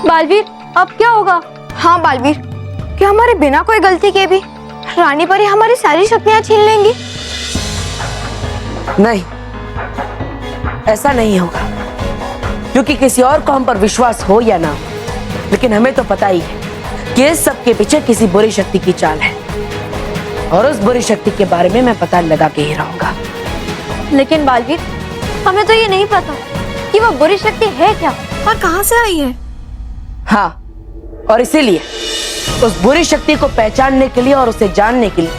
बालवीर, अब क्या होगा? हाँ बालवीर, क्या हमारे बिना कोई गलती के भी रानी परी हमारी सारी शक्तियां छीन लेंगी? नहीं, ऐसा नहीं होगा, क्योंकि किसी और को हम पर विश्वास हो या ना, लेकिन हमें तो पता ही है कि इस सब के पीछे किसी बुरी शक्ति की चाल है, और उस बुरी शक्ति के बारे में मैं पता लगा के ही रहूंगा। लेकिन बालवीर, हमें तो ये नहीं पता कि वो बुरी शक्ति है क्या और कहां से आई है। हाँ, और इसीलिए उस बुरी शक्ति को पहचानने के लिए और उसे जानने के लिए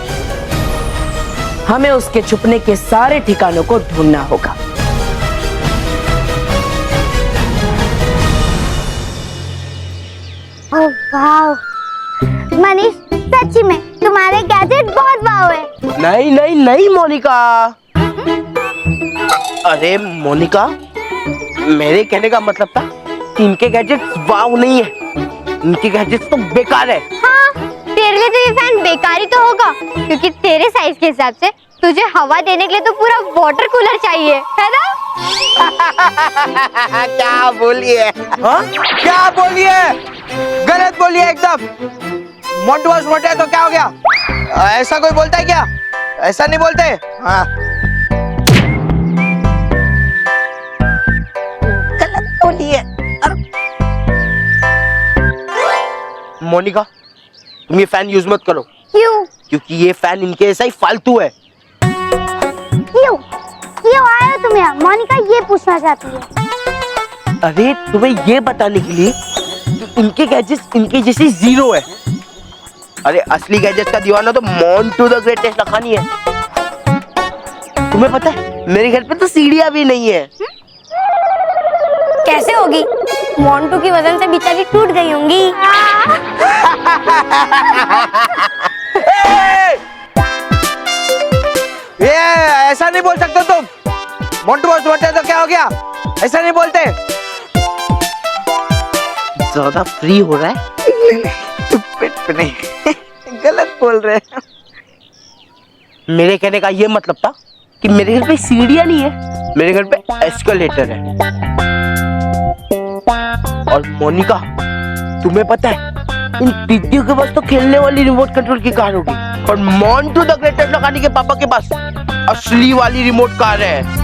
हमें उसके छुपने के सारे ठिकानों को ढूंढना होगा। ओह वाव, मनीष सच्ची में तुम्हारे गैजेट बहुत वाव है। नहीं नहीं नहीं मोनिका, अरे मोनिका, मेरे कहने का मतलब था कि इनके गैजेट्स वाव नहीं है, इनके गैजेट्स तो बेकार है। हाँ, तेरे लिए तो ये फैन बेकारी तो होगा, क्योंकि तेरे साइज के हिसाब से तुझे हवा देने के लिए तो पूरा वाटर कूलर चाहिए, है ना? क्या बोलिए? हाँ? क्या बोलिए? गलत बोलिए एकदम। मोटू बॉस मोटे है तो क्या हो गया? ऐसा कोई बोलता है क्या? ऐसा नहीं बोलते। हाँ। गलत बोलिए। मोनिका, तुम ये फैन यूज मत करो। क्यों? क्योंकि ये फैन इनके ऐसा ही फालतू है। क्यों? क्यों आए हो तुम यहाँ? मोनिका ये पूछना चाहती है। अरे तुम्हें ये बताने के लिए कि इनके गैजेट्स इनके जैसे जीरो है। अरे असली गैजेट्स का दीवाना तो मोंटू द ग्रेटेस्ट लखानी है। तुम्हें पता है मेरे घर पे तो सीढ़ियां भी नहीं है। कैसे होगी? मोंटू की वजन से बेचारी टूट गई होंगी। ये ऐसा नहीं बोल सकते तुम। मोंटू बॉस मोटे तो क्या हो गया? ऐसा नहीं बोलते। ज्यादा फ्री हो रहा है। पेट पे नहीं, गलत बोल रहे हैं। मेरे कहने का ये मतलब था कि मेरे घर पे सीढ़ियां नहीं है, मेरे घर पे एस्केलेटर है। और मोनिका, तुम्हें पता है इन टिड्डियों के पास तो खेलने वाली रिमोट कंट्रोल की कार होगी, और मोंटू द ग्रेटेस्ट लगाने के पापा के पास असली वाली रिमोट कार है।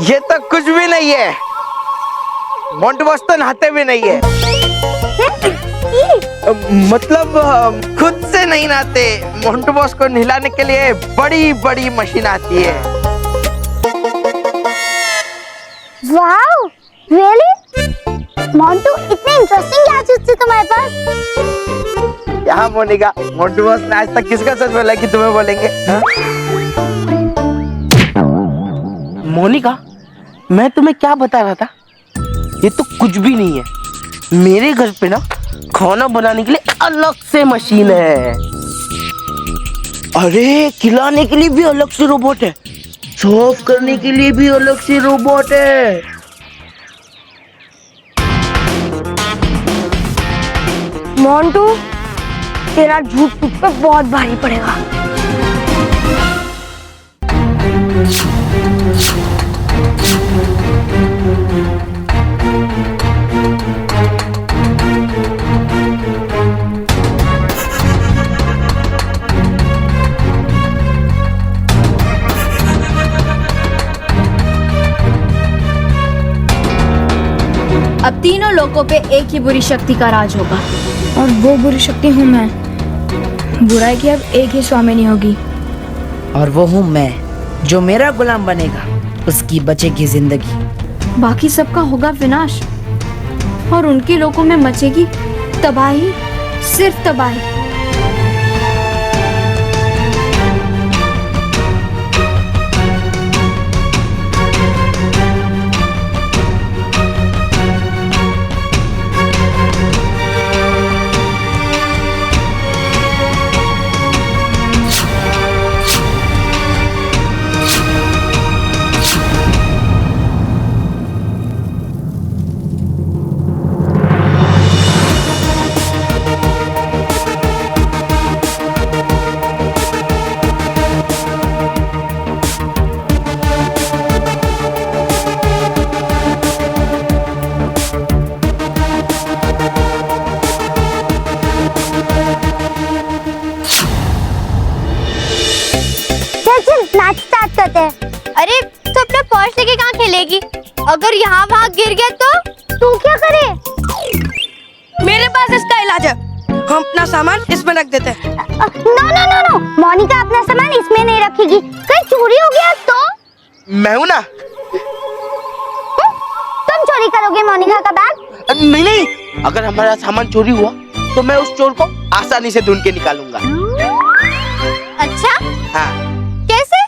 ये तो कुछ भी नहीं है। मोंटू बॉस तो नहाते भी नहीं है। मतलब खुद से नहीं नहाते। मोंटू बॉस को नहलाने के लिए बड़ी बड़ी मशीन आती है। वाव, रियली? मोंटू, इतने इंटरेस्टिंग गैजेट्स थे तुम्हारे पास? क्या मोनिका, मोंटू बॉस ने आज तक किसका सच बोला कि तुम्हें बोलेंगे? हाँ? मोनिका, मैं तुम्हें क्या बता रहा था? ये तो कुछ भी नहीं है। मेरे घर पे ना खाना बनाने के लिए अलग से मशीन है। अरे खिलाने के लिए भी अलग से रोबोट है, साफ करने के लिए भी अलग से रोबोट है। मोंटू, तेरा झूठ तुझ पे बहुत भारी पड़ेगा। अब तीनों लोगों पे एक ही बुरी शक्ति का राज होगा, और वो बुरी शक्ति हूँ मैं। बुराई की अब एक ही स्वामिनी होगी, और वो हूँ मैं, जो मेरा गुलाम बनेगा उसकी बचेगी जिंदगी। बाकी सबका होगा विनाश, और उनके लोगों में मचेगी तबाही, सिर्फ तबाही। खेलेगी। अगर यहाँ वहाँ गिर गया तो तू क्या करे? मेरे पास इसका इलाज है, हम अपना सामान इसमें रख देते हैं। No no no no, Monica अपना सामान इसमें नहीं रखेगी, कहीं चोरी हो गया तो? मैं हूं ना। तुम चोरी करोगे मोनिका का बैग? नहीं नहीं, अगर हमारा सामान चोरी हुआ तो मैं उस चोर को आसानी से ढूंढ के निकालूंगा। अच्छा, हाँ, कैसे?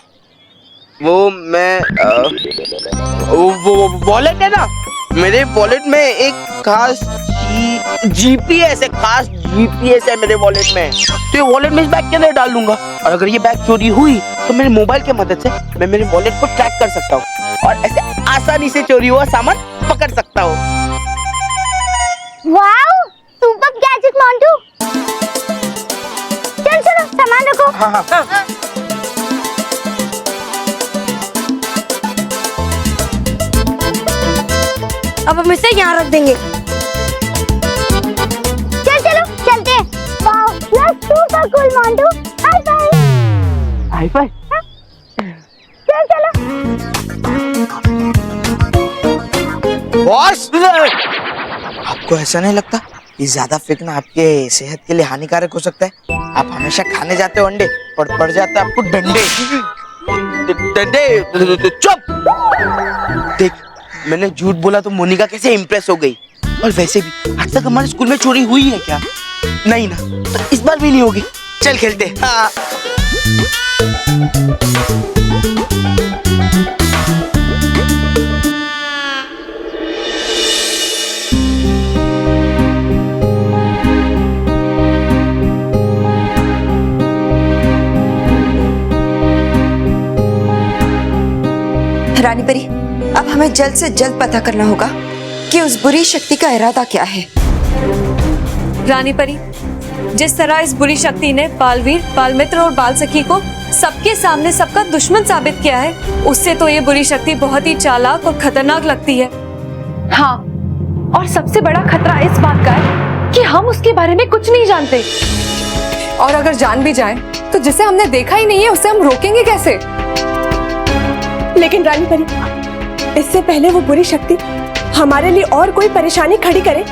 वो मैं वो वॉलेट है ना, मेरे वॉलेट में एक खास जीपीएस है, खास जीपीएस है मेरे वॉलेट में। तो ये वॉलेट में इस बैग के अंदर डाल दूंगा, और अगर ये बैग चोरी हुई तो मेरे मोबाइल की मदद से मैं मेरे वॉलेट को ट्रैक कर सकता हूँ और ऐसे आसानी से चोरी हुआ सामान पकड़ सकता हूँ। Wow, super gadget Montu. चल चलो सामान रखो। हाँ हाँ। अब हम इसे यहाँ रख देंगे। चल चलो चलते हैं। Wow, you are super cool Montu. High five. High five. चल चलो। बॉस, आपको ऐसा नहीं लगता कि ज्यादा फेंकना आपके सेहत के लिए हानिकारक हो सकता है? आप हमेशा खाने जाते हो अंडे और पड़ जाता है आपको डंडे। डंडे। चुप। देख, मैंने झूठ बोला तो मोनिका कैसे इम्प्रेस हो गई। और वैसे भी आज तक हमारे स्कूल में चोरी हुई है क्या? नहीं ना, तो इस बार भी नहीं होगी। चल खेलते। हाँ। रानी परी, अब हमें जल्द से जल्द पता करना होगा कि उस बुरी शक्ति का इरादा क्या है। रानी परी, जिस तरह इस बुरी शक्ति ने बालवीर, बालमित्र और बाल सखी को सबके सामने सबका दुश्मन साबित किया है, उससे तो ये बुरी शक्ति बहुत ही चालाक और खतरनाक लगती है। हाँ, और सबसे बड़ा खतरा इस बात का है कि हम उसके बारे में कुछ नहीं जानते। और अगर जान भी जाए तो जिसे हमने देखा ही नहीं है उसे हम रोकेंगे कैसे? लेकिन रानी परी, इससे पहले वो बुरी शक्ति हमारे लिए और कोई परेशानी खड़ी करे,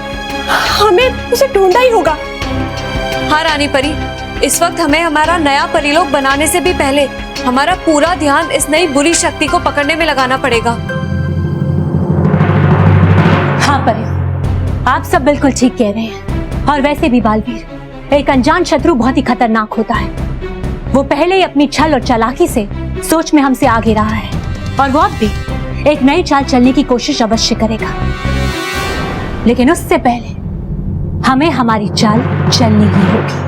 हमें उसे ढूंढना ही होगा। हाँ रानी परी, इस वक्त हमें हमारा नया परिलोक बनाने से भी पहले हमारा पूरा ध्यान इस नई बुरी शक्ति को पकड़ने में लगाना पड़ेगा। हाँ परी, आप सब बिल्कुल ठीक कह रहे हैं। और वैसे भी बालवीर, एक अनजान शत्रु बहुत ही खतरनाक होता है। वो पहले ही अपनी छल और चालाकी से सोच में हमसे आगे रहा है, और वो अब भी एक नई चाल चलने की कोशिश अवश्य करेगा। लेकिन उससे पहले हमें हमारी चाल चलनी ही होगी।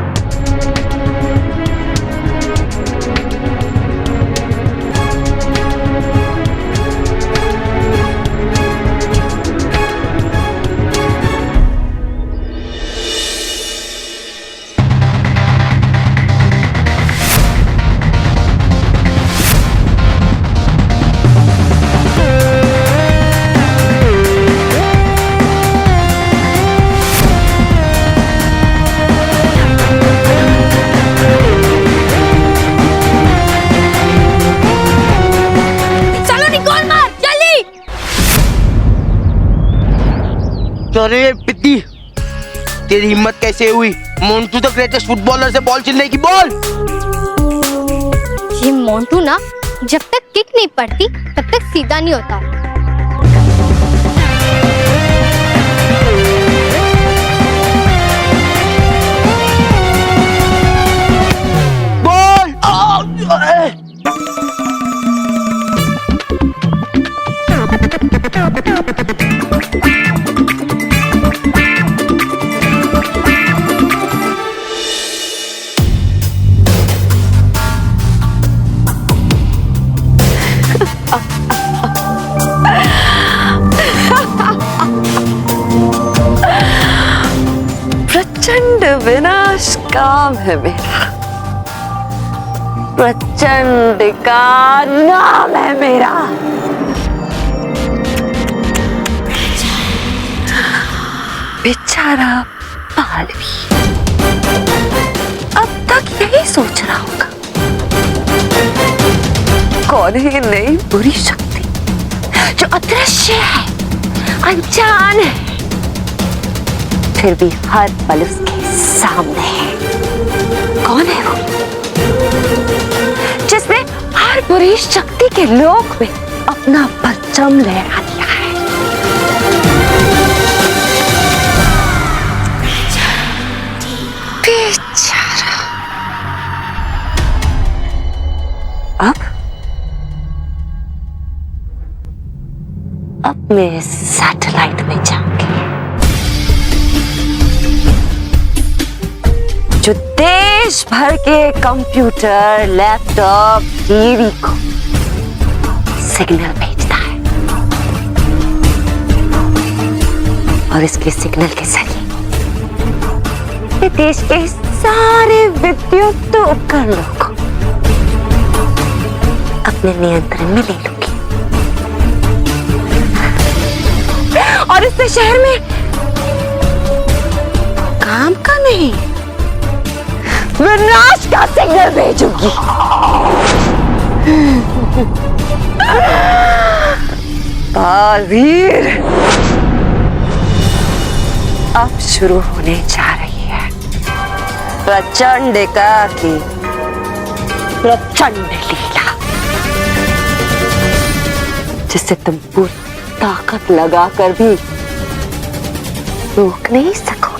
अरे पिद्दी, तेरी हिम्मत कैसे हुई मोंटू द ग्रेटेस्ट फुटबॉलर से बॉल छीनने की? बॉल। ये मोंटू ना जब तक किक नहीं पड़ती तब तक सीधा नहीं होता। बॉल। प्रचंड विनाश काम है मेरा, प्रचंड का नाम है मेरा। बेचारा बालवीर अब तक यही सोच रहा होगा, कौन है नई बुरी शक्ति जो अदृश्य है, अनजान है, फिर भी हर पल उसके सामने है। कौन है वो जिसने हर बुरी शक्ति के लोक में अपना परचम लहरा दिया है? बेचारा। अब मैं सैटेलाइट में जाऊंगी, जो देश भर के कंप्यूटर, लैपटॉप, टीवी को सिग्नल भेजता है, और इसके सिग्नल के जरिए मैं देश के सारे विद्युत उपकरणों को अपने नियंत्रण में ले लूंगी, और इससे शहर में काम का नहीं, विनाश का सिग्नल भेजूंगी। बालवीर, अब शुरू होने जा रही है प्रचंडिका की प्रचंड लीला, जिसे तुम पूरी ताकत लगाकर भी रोक नहीं सकोगे।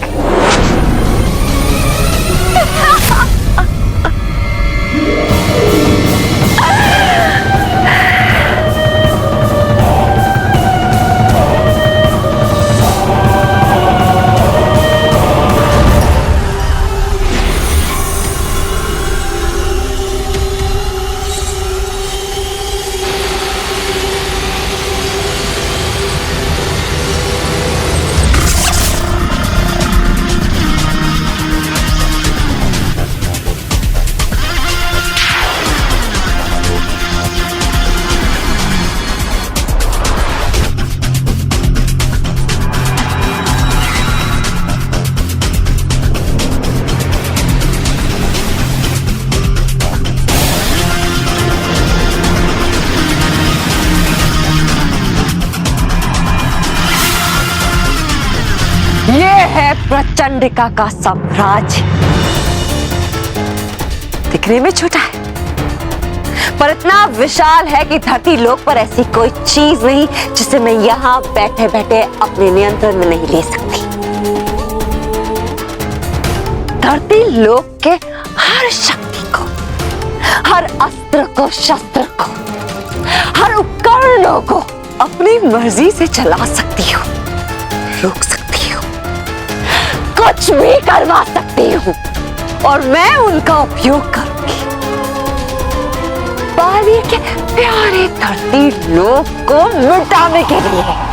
ये है प्रचंडिका का साम्राज्य। दिखने में छोटा है, पर इतना विशाल है कि धरती लोक पर ऐसी कोई चीज नहीं जिसे मैं यहाँ बैठे बैठे अपने नियंत्रण में नहीं ले सकती। धरती लोक के हर शक्ति को, हर अस्त्र को, शस्त्र को, हर उपकरणों को अपनी मर्जी से चला सकती हूँ, रोक सकती हूँ, कुछ भी करवा सकती हूँ, और मैं उनका उपयोग करूंगी बालवीर के प्यारे धरती लोक को मिटाने के लिए।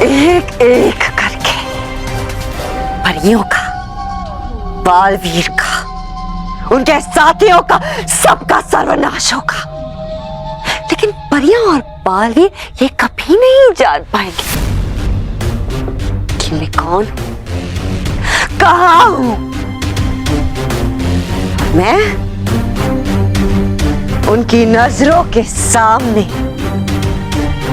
एक एक करके परियों का, बालवीर का, उनके साथियों का, सबका सर्वनाश होगा। लेकिन परियां और बालवीर ये कभी नहीं जान पाएंगे कि मैं कौन हूं, कहां हूं। मैं उनकी नजरों के सामने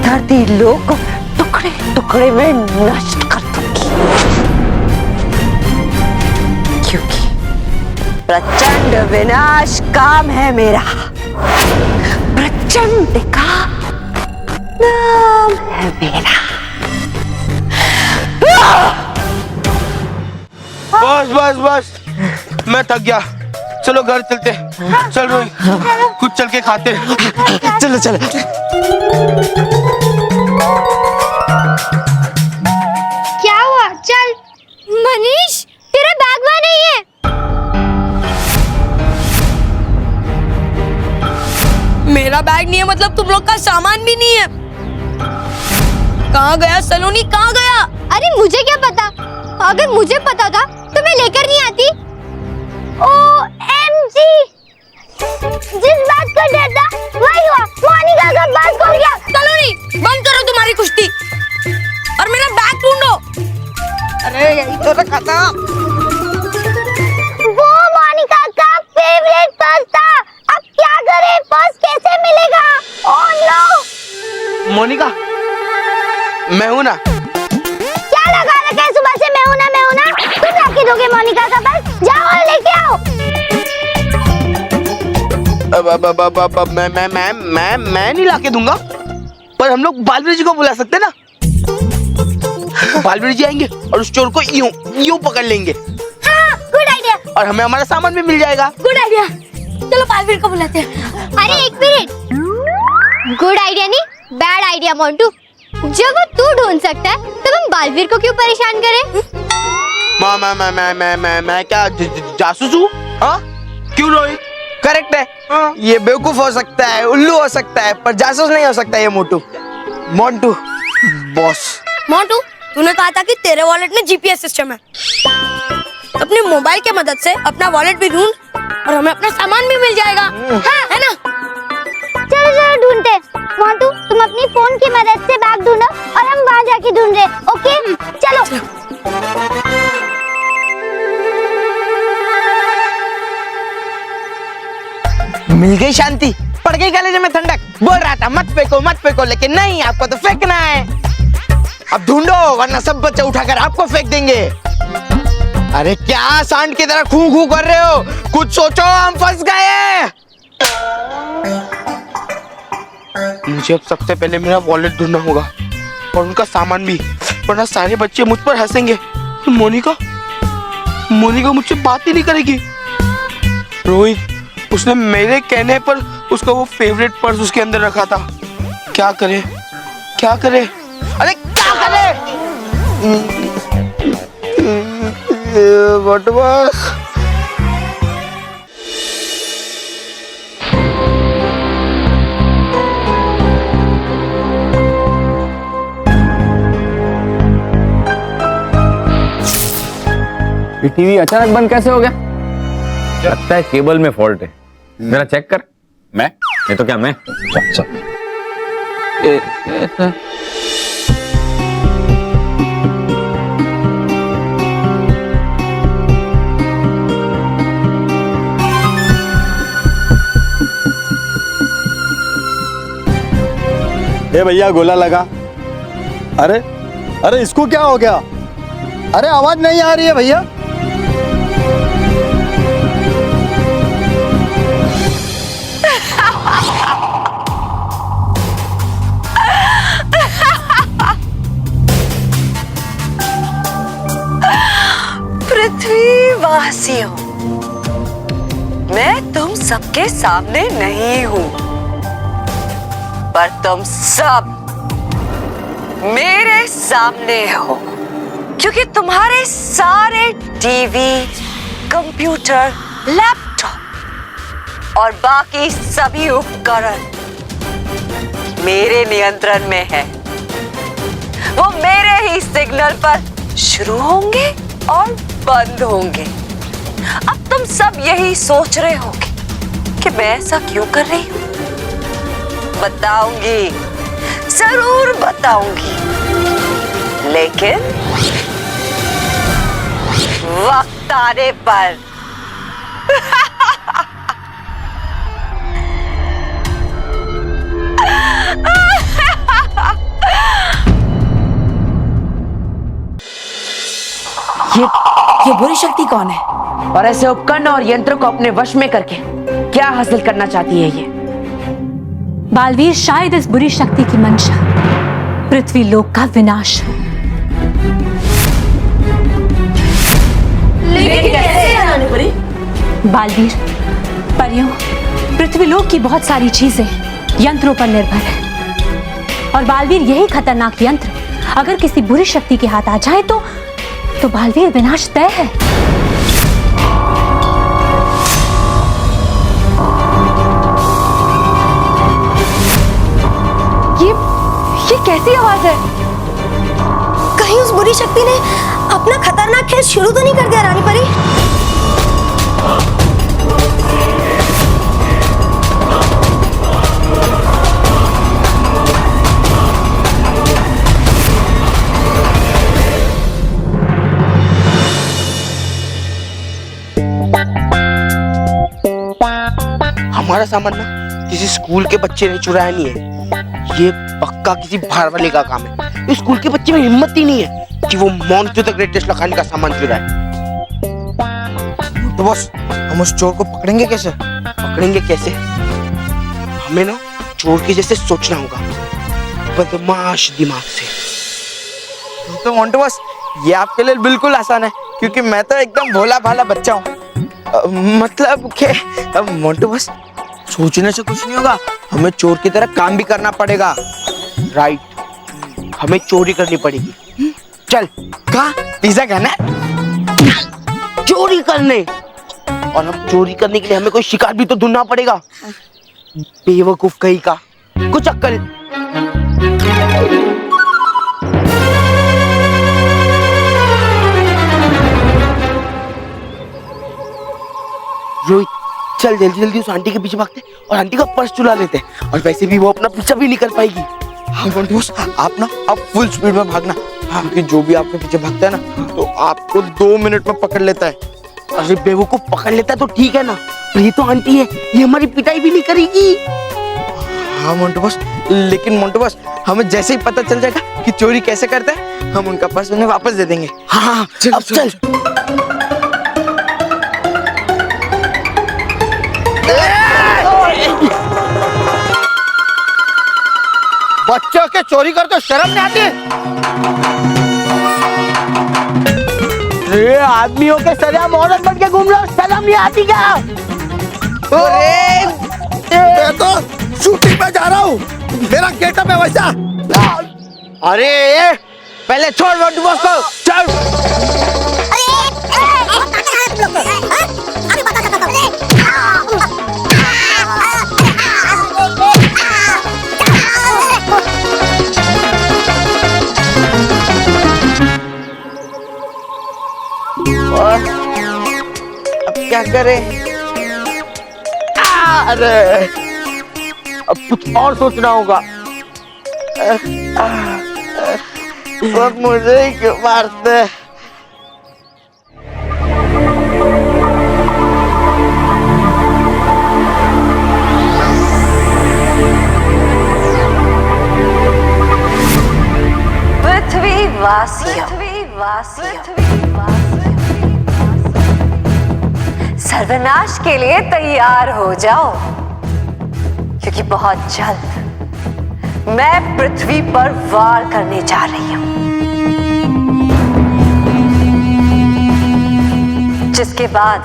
धरती लोक को टुकड़े टुकड़े में नष्ट कर दूंगी, क्योंकि प्रचंड विनाश काम है मेरा। प्रचंडिका नाम है मेरा। बस बस बस, मैं थक गया, चलो घर चलते। चल रोई, कुछ चल के खाते। चलो चलो। क्या हुआ? चल। मनीष, तेरा बैग वहाँ नहीं है। मेरा बैग नहीं है मतलब तुम लोग का सामान भी नहीं है? कहाँ गया सलोनी, कहाँ गया? अरे मुझे क्या पता, अगर मुझे पता था तो मैं लेकर नहीं आती। OMG! जिस बात का डर था वही हुआ, मोनिका का बात खोल गया। चलो नहीं, बंद करो तुम्हारी कुश्ती और मेरा बैग ढूंढो। अरे यही तो रखा था। वो मोनिका का फेवरेट पर्स था। अब क्या करें, पर्स कैसे मिलेगा? Oh no! मोनिका, मैं हूं ना। क्या लगा रखा है सुबह से मैं हूं ना? तुम लाके दोगे मोनिका का पर्स? जाओ और लेके आओ। मैं नहीं लाके दूंगा, पर हम लोग बालवीर जी को बुला सकते ना। बालवीर जी आएंगे और उस चोर को यूं पकड़ लेंगे। हाँ, गुड आइडिया। और हमें हमारा सामान भी मिल जाएगा। Good idea. चलो बालवीर को बुलाते हैं। अरे एक मिनट, गुड आइडिया नहीं, बैड आइडिया मोंटू। जब वो तू ढूंढ सकता है तब हम बालवीर को क्यों परेशान करें? मैं क्या जासूस हूँ? हाँ, क्यों रोहित? करेक्ट है। ये बेवकूफ हो सकता है, उल्लू हो सकता है, पर जासूस नहीं हो सकता ये मोंटू बॉस। मोंटू, तूने कहा था कि तेरे वॉलेट में जीपीएस सिस्टम है। अपने मोबाइल के मदद से अपना वॉलेट भी ढूंढ और हमें अपना सामान भी मिल जाएगा। हाँ, है ना? चलो ढूंढते। मोंटू, तुम अपनी फोन की मदद से बैग ढूंढो और हम वहाँ जाके ढूंढ रहे। ओके, चलो। मिल गई शांति, पड़ गई कलेजे में ठंडक। बोल रहा था मत फेंको, लेकिन नहीं, आपको तो फेंकना है। अब ढूंढो वरना सब बच्चे उठाकर आपको फेंक देंगे। अरे क्या सांड की तरह खू खू कर रहे हो? कुछ सोचो, हम फंस गए। मुझे अब सबसे पहले मेरा वॉलेट ढूंढना होगा और उनका सामान भी, वरना सारे बच्चे मुझ पर हंसेंगे। मोनिका मुझसे बात ही नहीं करेगी। रोहित, उसने मेरे कहने पर उसका वो फेवरेट पर्स उसके अंदर रखा था। क्या करे? अरे क्या करे? बटवास। ये टीवी अचानक बंद कैसे हो गया? लगता है केबल में फॉल्ट है। जरा चेक कर। मैं? ये तो क्या मैं? अच्छा। ए भैया, गोला लगा। अरे इसको क्या हो गया? अरे आवाज नहीं आ रही है भैया। पृथ्वीवासियों, मैं तुम सबके सामने नहीं हूं, पर तुम सब मेरे सामने हो, क्योंकि तुम्हारे सारे टीवी, कंप्यूटर, लैपटॉप और बाकी सभी उपकरण मेरे नियंत्रण में है। वो मेरे ही सिग्नल पर शुरू होंगे और बंद होंगे। अब तुम सब यही सोच रहे होगे कि मैं ऐसा क्यों कर रही हूं। बताऊंगी, जरूर बताऊंगी, लेकिन वक्त आने पर। ये बुरी शक्ति कौन है और ऐसे उपकरण और यंत्र को अपने वश में करके क्या हासिल करना चाहती है ये? बालवीर, शायद इस बुरी शक्ति की मंशा पृथ्वी लोक का विनाश है। लेकिन कैसे रानीपुरी? बालवीर, परियों, पृथ्वीलोक की बहुत सारी चीजें यंत्रों पर निर्भर है और बालवीर यही खतरनाक यंत्र अगर किसी बुरी शक्ति के हाथ आ जाए तो बालवीर विनाश तय है। ये कैसी आवाज है? कहीं उस बुरी शक्ति ने अपना खतरनाक खेल शुरू तो नहीं कर दिया रानी परी? हमारा सामान ना किसी स्कूल के बच्चे ने चुराया नहीं है, ये पक्का किसी बाहर वाले का काम है। इस स्कूल के बच्चे में हिम्मत ही नहीं है कि वो मॉन्स्टर द ग्रेटेस्ट लखानी का सामान चुराए। तो बॉस, हम उस चोर को पकड़ेंगे कैसे? पकड़ेंगे कैसे? हमें ना चोर के जैसे सोचना होगा, बदमाश दिमाग से। तो मोंटू बॉस, ये आपके लिए बिल्कुल आसान है, क्योंकि मैं तो एकदम भोला भाला बच्चा हूँ। मतलब के मोंटू बॉस, सोचने से कुछ नहीं होगा, हमें चोर की तरह काम भी करना पड़ेगा। राइट, हमें चोरी करनी पड़ेगी। चल, कहाँ? पिज्जा खाना? चोरी करने, और हम चोरी करने के लिए हमें कोई शिकार भी तो ढूंढना पड़ेगा। बेवकूफ कहीं का, कुछ अक्ल। रोहित, चल जल्दी जल्दी उस आंटी के पीछे भागते और आंटी का पर्स चुरा लेते, और वैसे भी वो अपना पीछा भी नहीं कर पाएगी। हाँ मोंटू बॉस, आप फुल स्पीड में भागना, क्योंकि जो भी आपके पीछे भागता है ना, तो आपको 2 मिनट में पकड़ लेता है। अरे बेवकूफ, पकड़ लेता तो ठीक है ना, पर ये तो आंटी है, ये हमारी पिटाई भी नहीं करेगी। हाँ मोंटू बॉस, लेकिन मोंटू बॉस, हमें जैसे ही पता चल जाएगा कि चोरी कैसे करता है, हम उनका पर्स उन्हें वापस दे देंगे। हाँ, अब चल। बच्चों के चोरी करते शर्म नहीं आती? अरे आदमियों के सरेआम औरत बन के घूम रहे हो, शर्म नहीं आती क्या? मैं तो शूटिंग पे जा रहा हूँ, मेरा गेटअप है वैसा। अरे पहले छोड़ मोंटू बॉस को, चल। अब क्या करें? अरे अब कुछ और सोचना होगा। सब मुझे ही क्यों मारते? सर्वनाश के लिए तैयार हो जाओ, क्योंकि बहुत जल्द मैं पृथ्वी पर वार करने जा रही हूं, जिसके बाद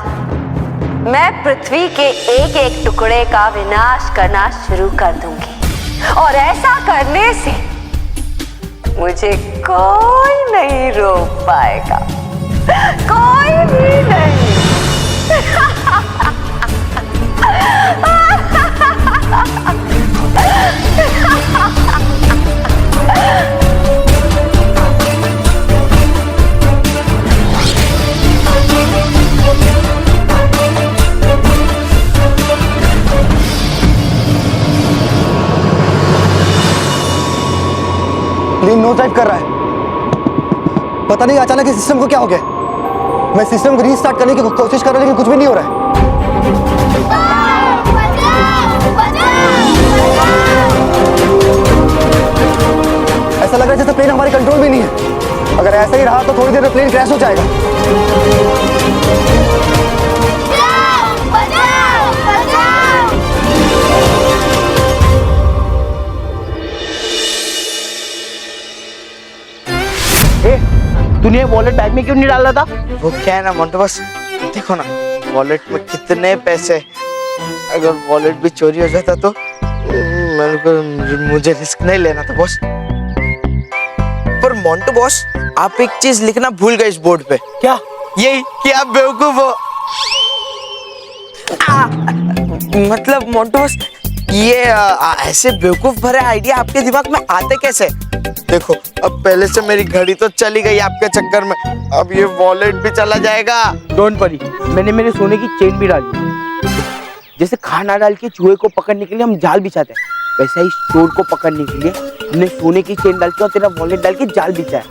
मैं पृथ्वी के एक एक टुकड़े का विनाश करना शुरू कर दूंगी, और ऐसा करने से मुझे कोई नहीं रोक पाएगा, कोई भी नहीं। प्लेन नो ड्राइव कर रहा है, पता नहीं अचानक इस सिस्टम को क्या हो गया। मैं सिस्टम को रीस्टार्ट करने की कोशिश कर रहा हूं, लेकिन कुछ भी नहीं हो रहा है। ऐसा लग रहा है जैसे प्लेन हमारे कंट्रोल में नहीं है। अगर ऐसा ही रहा तो थोड़ी देर में प्लेन क्रैश हो जाएगा। तूने वॉलेट बैग में क्यों नहीं डाला था? वो क्या है ना मोंटू बॉस, देखो ना वॉलेट में कितने पैसे, अगर वॉलेट भी चोरी हो जाता तो मुझे रिस्क नहीं लेना था बॉस। पर मोंटू बॉस, आप एक चीज लिखना भूल गए इस बोर्ड पे। क्या? यही कि आप बेवकूफ हो। मतलब मोंटू बॉस, ये ऐसे बेवकूफ भरे आइडिया आपके दिमाग में आते कैसे? देखो अब पहले से मेरी घड़ी तो चली गई आपके चक्कर में, अब ये वॉलेट भी चला जाएगा। डोंट वरी, मैंने मेरे सोने की चेन भी डाली। जैसे खाना डाल के चूहे को पकड़ने के लिए हम जाल बिछाते हैं, वैसा ही चोर को पकड़ने के लिए हमने सोने की चेन डाल के और तेरा वॉलेट डाल के जाल बिछाया।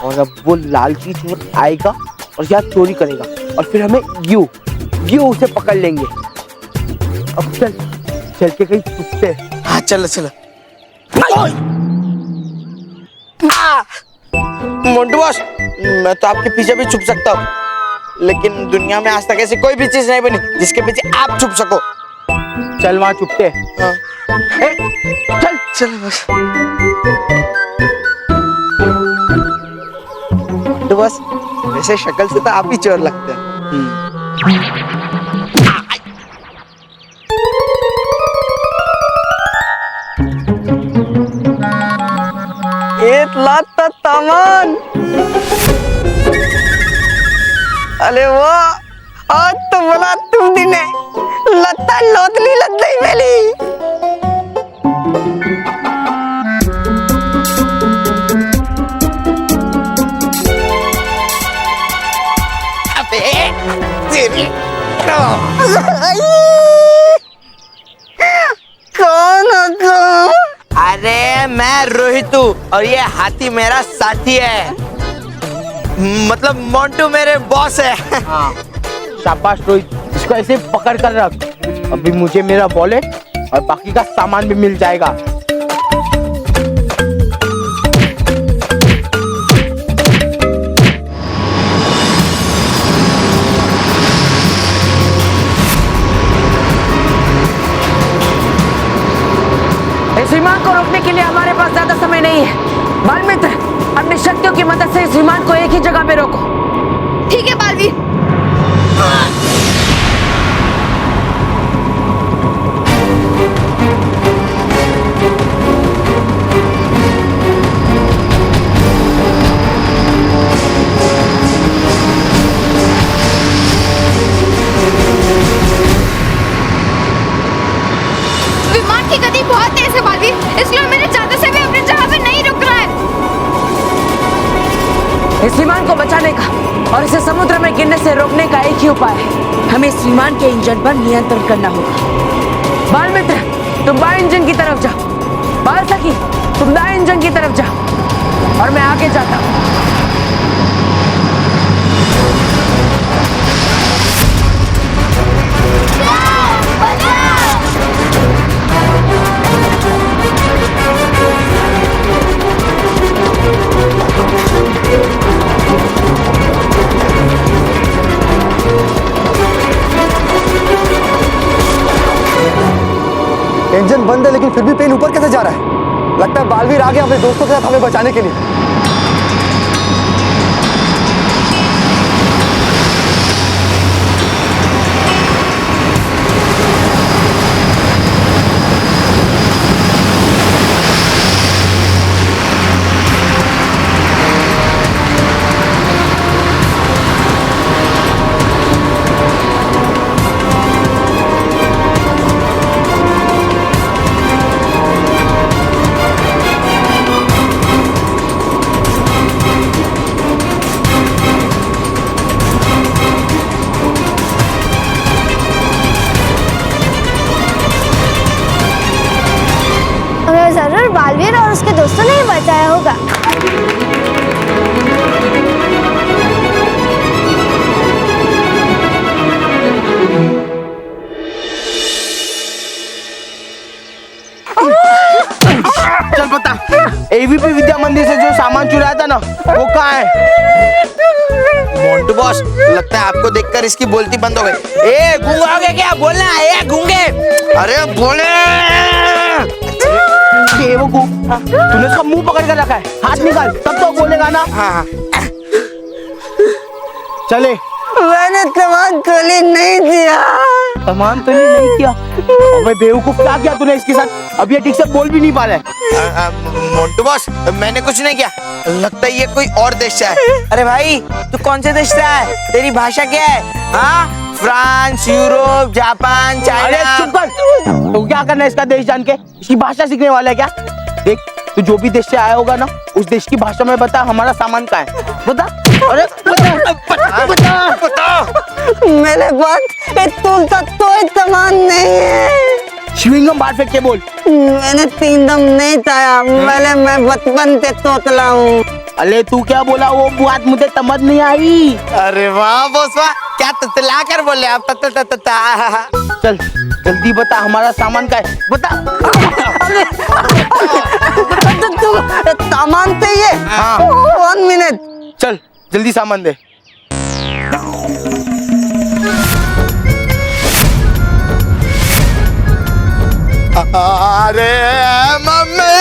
और अब वो लालची चोर आएगा और यहाँ चोरी करेगा और फिर हमें यू उसे पकड़ लेंगे। अब चल के कहीं छुपते हैं। हाँ चलो चलो। मोंटू बॉस, मैं तो आपके पीछे भी छुप सकता हूँ, लेकिन दुनिया में आज तक ऐसी कोई भी चीज नहीं बनी जिसके पीछे आप छुप सको। चल वहां छुपते हैं। हाँ। चल चलो बस। तो बस वैसे शक्ल से तो आप ही चोर लगते हैं। एक लाता सामान। अरे वाह, आज तो बोला तुम दिने लत्ता लोतली लत्ता मेली। कौन हो तुम? अरे मैं रोहित हूँ और ये हाथी मेरा साथी है, मतलब मोंटू मेरे बॉस है। हाँ, शाबाश रोहित, इसको ऐसे पकड़ कर रख। अभी मुझे मेरा वॉलेट और बाकी का सामान भी मिल जाएगा। इस विमान को रोकने के लिए हमारे पास ज्यादा समय नहीं है। बाल मित्र, अपनी शक्तियों की मदद से इस विमान को एक ही जगह पे रोको। ठीक है बालवीर। विमान की गति बहुत तेज है बालवीर, इसलिए मेरे चाहते से भी अपनी जगह पे नहीं रुक रहा है। इस विमान को बचाने का और इसे समुद्र में गिरने से रोकने का एक ही उपाय है। हमें इस विमान के इंजन पर नियंत्रण करना होगा। बाल मित्र, तुम बाएं इंजन की तरफ जाओ। बाल सखी, तुम दाएं इंजन की तरफ जाओ और मैं आगे जाता हूँ। इंजन बंद है लेकिन फिर भी पेन ऊपर कैसे जा रहा है? लगता है बालवीर आ गया अपने दोस्तों के साथ हमें बचाने के लिए। हमें जरूर बालवीर और उसके दोस्तों ने ही बचाया होगा। चल बता, एवीपी विद्या मंदिर से जो सामान चुराया था ना, वो कहाँ है? मोंटू बॉस, लगता है आपको देखकर इसकी बोलती बंद हो गई। ए गूंगा हो गया क्या? बोलना ए गूंगे। अरे बोले। तूने उसका मुंह पकड़ कर रखा है, हाथ निकाल तब तो बोलेगा ना। हाँ। चले। मैंने सामान चोरी नहीं किया। सामान चोरी नहीं किया? अबे बेवकूफ, क्या किया तूने इसके साथ? अब ये ठीक से बोल भी नहीं पा रहा है। मोंटू बॉस, मैंने कुछ नहीं किया, लगता है ये कोई और देश से है। अरे भाई, तू कौन से देश से है? तेरी भाषा क्या है? हाँ, फ्रांस, यूरोप, जापान, चाइना। अरे चुप कर। तो क्या करना है इसका देश जान के? इसकी भाषा सीखने वाला है क्या? देख, तू जो भी देश से आया होगा ना, उस देश की भाषा में बता हमारा सामान कहाँ है, बता। अरे बता। मेरे पास कोई सामान नहीं है। च्युइंगम बाहर फेंक के बोल। मैंने 3 दम नहीं खाया, मैं बचपन से तोतला हूँ। अरे तू क्या बोला, वो बात मुझे समझ नहीं आई। अरे वाह बॉस वाह, क्या ततला कर बोले आप। चल जल्दी बता हमारा सामान का है, बता। सामान चाहिए? हाँ। 1 मिनट। चल जल्दी सामान दे। अरे मम्मी,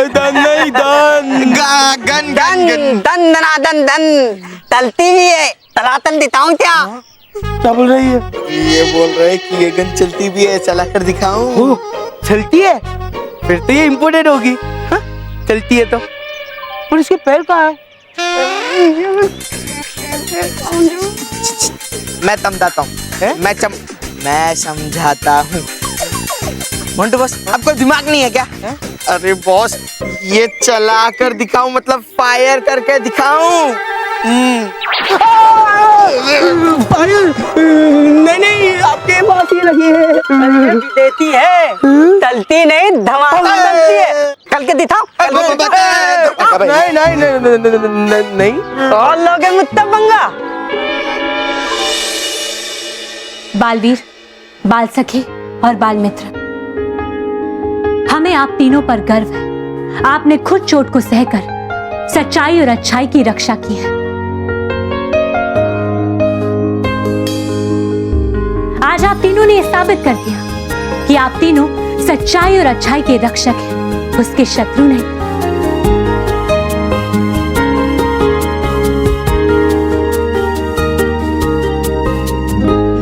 दन नहीं दन। गन गन दन तलती भी है, तलातल दिखाऊं क्या? क्या बोल रही है? ये बोल रहे हैं कि ये गन चलती भी है, चला कर दिखाऊं? चलती है? फिर तो ये इम्पोर्टेड होगी। हाँ? चलती है तो, पर इसके पैर कहाँ है? मैं समझाता हूँ, मैं समझाता हूँ। मोंटू बॉस, आपको दिमाग नहीं है क्या? अरे बॉस, ये चला कर दिखाऊं मतलब फायर करके दिखाऊं? नहीं, आपके पास ही लगी है। देती है, चलती नहीं, धमाका करती है। कल के दिखाओ। नहीं। और लोगे मुत्ता पंगा। बालवीर, बाल सखी और बाल मित्र, हमें आप तीनों पर गर्व है। आपने खुद चोट को सहकर सच्चाई और अच्छाई की रक्षा की है। आज आप तीनों ने यह साबित कर दिया कि आप तीनों सच्चाई और अच्छाई के रक्षक हैं, उसके शत्रु नहीं।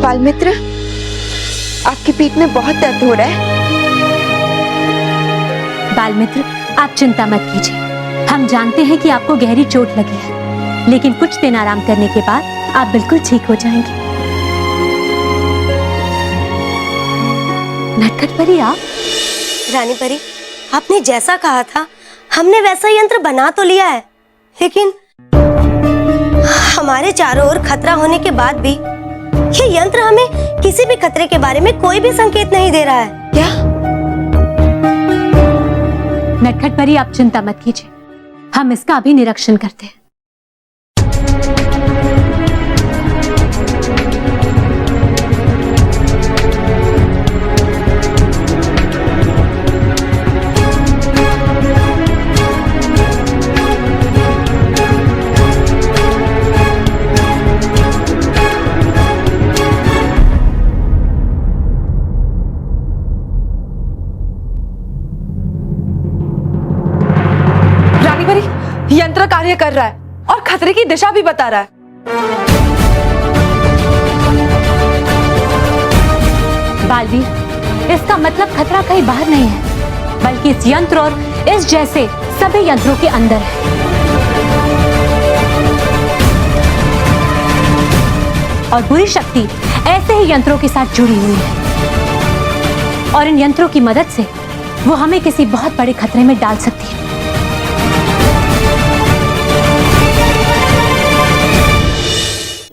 बाल मित्र, आपकी पीठ में बहुत दर्द हो रहा है। बाल मित्र, आप चिंता मत कीजिए। हम जानते हैं कि आपको गहरी चोट लगी है, लेकिन कुछ दिन आराम करने के बाद आप बिल्कुल ठीक हो जाएंगे। नटखट परी, आप? रानी परी, आपने जैसा कहा था हमने वैसा यंत्र बना तो लिया है, लेकिन हमारे चारों ओर खतरा होने के बाद भी ये यंत्र हमें किसी भी खतरे के बारे में कोई भी संकेत नहीं दे रहा है। क्या? नटखट परी, आप चिंता मत कीजिए, हम इसका अभी निरीक्षण करते हैं। यंत्र कार्य कर रहा है और खतरे की दिशा भी बता रहा है। बालवीर, इसका मतलब खतरा कहीं बाहर नहीं है, बल्कि इस यंत्र और इस जैसे सभी यंत्रों के अंदर है। और बुरी शक्ति ऐसे ही यंत्रों के साथ जुड़ी हुई है, और इन यंत्रों की मदद से वो हमें किसी बहुत बड़े खतरे में डाल सकती है।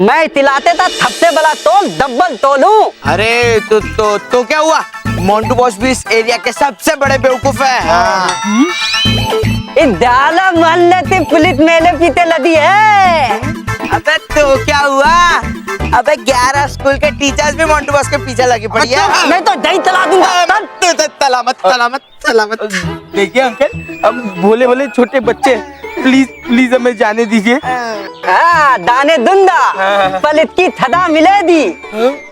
मैं तिलाते था थपसे बला तोल डब्बल तोलूं। अरे तो क्या हुआ? मोंटू बॉस भी इस एरिया के सबसे बड़े बेवकूफ है। इदाला मोहल्ले से पुलिस मेले पीते लदी है। अबे तो क्या हुआ? अबे 11 स्कूल के टीचर्स भी मोंटू बॉस के पीछे लगी पड़ी है। मैं तो दही तला दूंगा। तला मत। देखिए अंकल, हम भोले भोले छोटे बच्चे, प्लीज हमें जाने दीजिए। हाँ, दाने दुंदा, पलित की थदा मिले दी,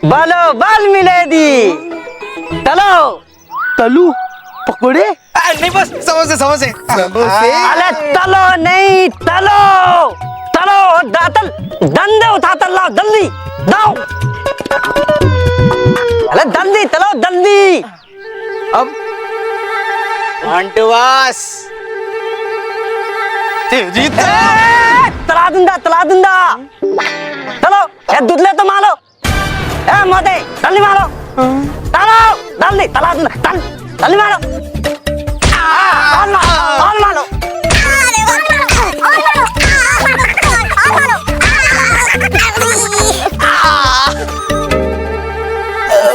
बालो बाल मिले दी। तलू पकोड़े? नहीं बस समोसे। अरे तलो नहीं, तलो दातल दंडे उठाता लाओ जल्दी दाओ। अरे जल्दी तलो जल्दी। अब मोंटू बॉस तला दूंगा। चलो ये दूधले तो मारो। ए मोदे जल्दी मारो। चलो जल्दी तला दूंगा, जल्दी मारो।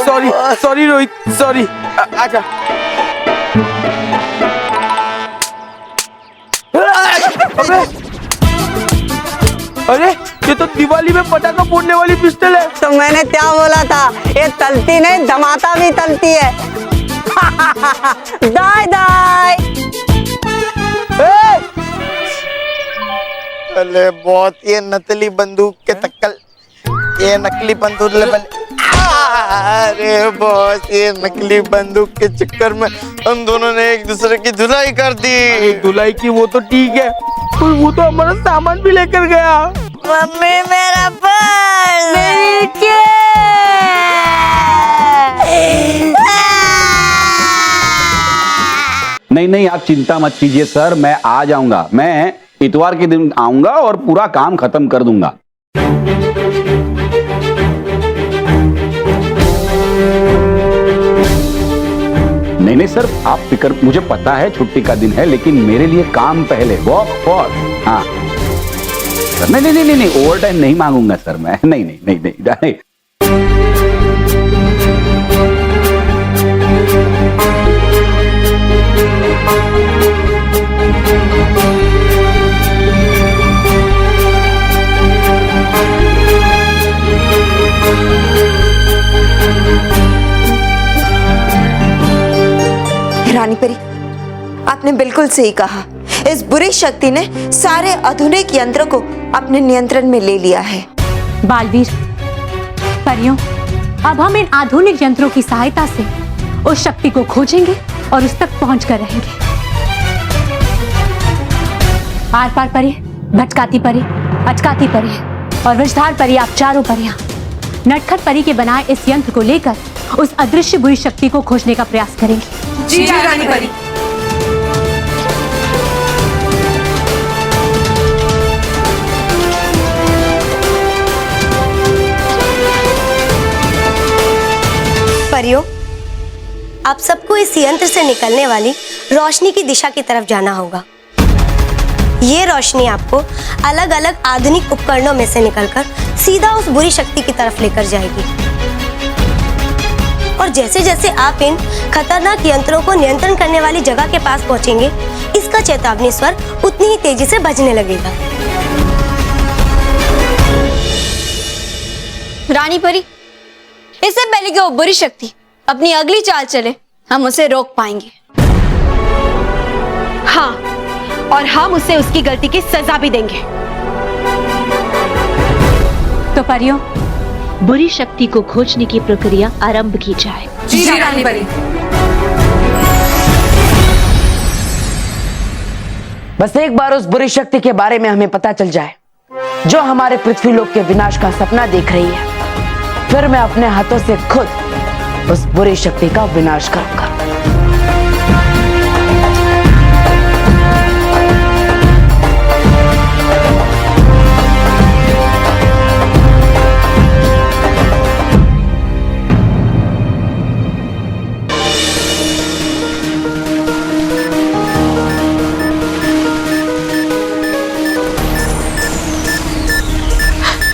Sorry sorry Rohit, sorry. आजा। अबे, अरे ये तो दिवाली में पटाखा फोड़ने वाली पिस्टल है। तो मैंने क्या बोला था, ये तलती नहीं धमाता भी तलती है। दाय दाय। अरे बहुत ये नकली बंदूक के तक्कल, ये नकली बंदूक लेवल। अरे बॉस, ये नकली बंदूक के चक्कर में हम दोनों ने एक दूसरे की धुलाई कर दी। धुलाई की वो तो ठीक है, पर वो तो हमारा सामान भी लेकर गया। मम्मी मेरा पर्स, मेरी नहीं नहीं, आप चिंता मत कीजिए सर, मैं आ जाऊंगा। मैं इतवार के दिन आऊंगा और पूरा काम खत्म कर दूंगा। नहीं नहीं सर, आप फिक्र, मुझे पता है छुट्टी का दिन है, लेकिन मेरे लिए काम पहले, वर्क फर्स्ट। हाँ सर, नहीं नहीं नहीं नहीं, ओवर टाइम नहीं मांगूंगा सर मैं। नहीं नहीं नहीं नहीं, नहीं। रानी परी, आपने बिल्कुल सही कहा। इस बुरी शक्ति ने सारे आधुनिक यंत्रों को अपने नियंत्रण में ले लिया है। बालवीर, परियों, अब हम इन आधुनिक यंत्रों की सहायता से उस शक्ति को खोजेंगे और उस तक पहुंच कर रहेंगे। आर पार परी, भटकाती परी, अटकाती परी और विषधार परी, आप चारों परियां नटखट परी के बनाए इस यंत्र को लेकर उस अदृश्य बुरी शक्ति को खोजने का प्रयास करेंगे। जी रानी परी। परियों, आप सबको इस यंत्र से निकलने वाली रोशनी की दिशा की तरफ जाना होगा। ये रोशनी आपको अलग अलग आधुनिक उपकरणों में से निकलकर सीधा उस बुरी शक्ति की तरफ लेकर जाएगी। और जैसे जैसे आप इन खतरनाक यंत्रों को नियंत्रण करने वाली जगह के पास पहुंचेंगे, इसका चेतावनी स्वर उतनी ही तेजी से बजने लगेगा। रानी परी, इससे पहले कि वो बुरी शक्ति अपनी अगली चाल चले, हम उसे रोक पाएंगे। हाँ, और हम उसे उसकी गलती की सजा भी देंगे। तो परियों, बुरी शक्ति को खोजने की प्रक्रिया आरंभ की जाए। जी रानी परी। बस एक बार उस बुरी शक्ति के बारे में हमें पता चल जाए जो हमारे पृथ्वी लोक के विनाश का सपना देख रही है, फिर मैं अपने हाथों से खुद उस बुरी शक्ति का विनाश करूंगा।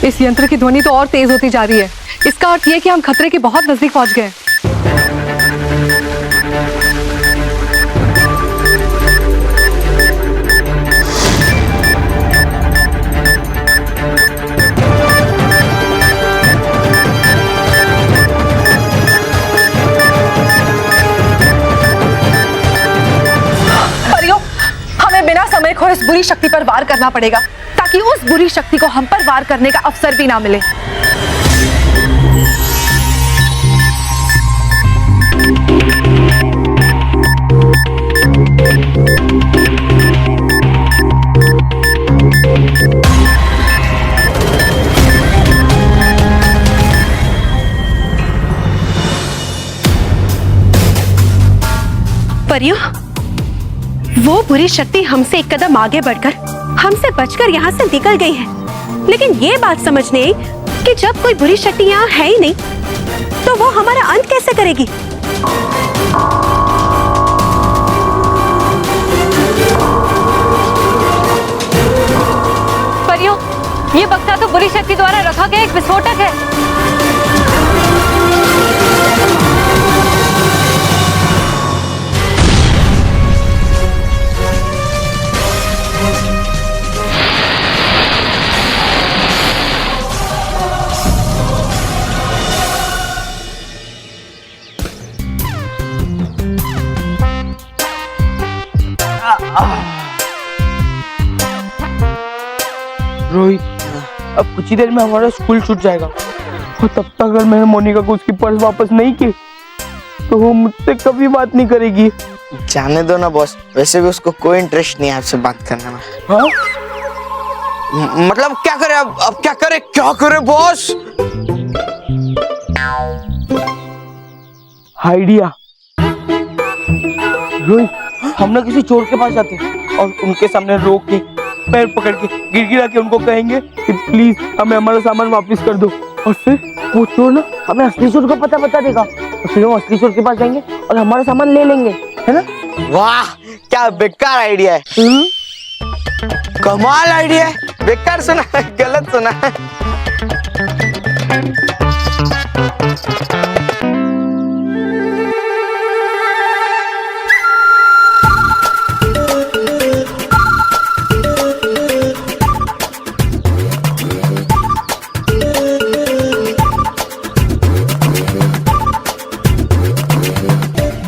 इस यंत्र की ध्वनि तो और तेज होती जा रही है। इसका अर्थ यह कि हम खतरे के बहुत नजदीक पहुंच गए। परियों, हमें बिना समय खोए इस बुरी शक्ति पर वार करना पड़ेगा, ताकि उस बुरी शक्ति को हम पर वार करने का अवसर भी ना मिले। परियों, वो बुरी शक्ति हमसे एक कदम आगे बढ़कर हमसे बचकर यहाँ से निकल गई है, लेकिन ये बात समझ नहीं आई कि जब कोई बुरी शक्ति यहाँ है ही नहीं, तो वो हमारा अंत कैसे करेगी। ये बक्सा तो बुरी शक्ति द्वारा रखा गया एक विस्फोटक है। रोहित, अब कुछ ही देर में हमारा स्कूल छूट जाएगा और तब तक अगर मैंने मोनिका को उसकी पर्स वापस नहीं की तो वो मुझसे कभी बात नहीं करेगी। जाने दो ना बॉस, वैसे भी उसको कोई इंटरेस्ट नहीं है आपसे बात करने में। हाँ? मतलब क्या करे अब क्या करे बॉस? आइडिया। रोहित, हम ना किसी चोर के पास जाते हैं और उनके सामने रोक के पैर पकड़ के गिड़गिड़ा के उनको कहेंगे कि प्लीज हमें हमारा सामान वापस कर दो, और फिर वो चोर ना हमें असली चोर का पता बता देगा और फिर हम असली चोर के पास जाएंगे और हमारा सामान ले लेंगे, है ना? वाह, क्या बेकार आइडिया है। कमाल आइडिया है। बेकार सुना है, गलत सुना है।